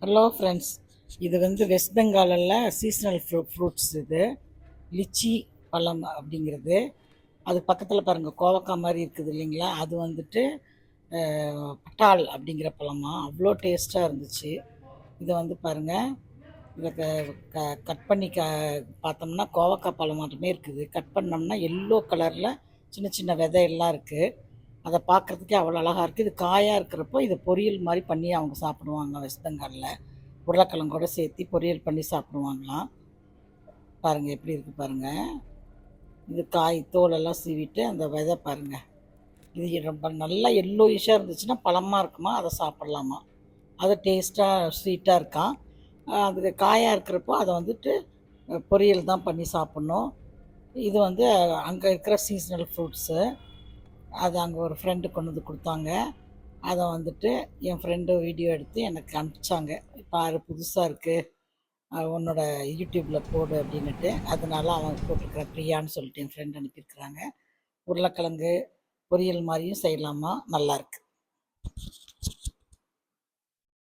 Hello friends, இது வந்து west பெங்காலில் சீசனல் ஃப்ரூட்ஸ். இது லிச்சி பழம் அப்படிங்கிறது. அது பக்கத்தில் பாருங்கள், கோவக்காய் மாதிரி இருக்குது இல்லைங்களா? அது வந்துட்டு பட்டால் அப்படிங்கிற பழமா, அவ்வளோ டேஸ்ட்டாக இருந்துச்சு. இதை வந்து பாருங்கள், இதை கட் பண்ணி பார்த்தோம்னா கோவக்காய் பழம் மட்டுமே இருக்குது. கட் பண்ணோம்னா எல்லோ கலரில் சின்ன சின்ன விதையெல்லாம் இருக்குது. அதை பார்க்குறதுக்கே அவ்வளோ அழகாக இருக்குது. இது காயாக இருக்கிறப்போ இதை பொரியல் மாதிரி பண்ணி அவங்க சாப்பிடுவாங்க வெஸ்ட் பெங்காலில். உருளைக்கிழங்கோட சேர்த்து பொரியல் பண்ணி சாப்பிடுவாங்களாம். பாருங்கள் எப்படி இருக்குது பாருங்கள். இது காய் தோலெல்லாம் சீவிட்டு அந்த விதை பாருங்கள். இது ரொம்ப நல்லா எல்லோயிஷாக இருந்துச்சுன்னா பழமாக இருக்குமா, அதை சாப்பிட்லாமா. அது டேஸ்ட்டாக ஸ்வீட்டாக இருக்கான். அது காயாக இருக்கிறப்போ அதை வந்துட்டு பொரியல் தான் பண்ணி சாப்பிட்ணும். இது வந்து அங்கே இருக்கிற சீசனல் ஃப்ரூட்ஸு. அது அங்கே ஒரு ஃப்ரெண்டு கொண்டு வந்து கொடுத்தாங்க. அதை வந்துட்டு என் ஃப்ரெண்டு வீடியோ எடுத்து எனக்கு அனுப்பிச்சாங்க. பாரு புதுசாக இருக்குது, உன்னோட யூடியூப்பில் போடு அப்படின்னுட்டு. அதனால அவன் போட்டிருக்கிறான், பிரியான்னு சொல்லிட்டு என் ஃப்ரெண்ட் அனுப்பியிருக்கிறாங்க. உருளைக்கிழங்கு பொரியல் மாதிரியும் செய்யலாமா, நல்லாயிருக்கு.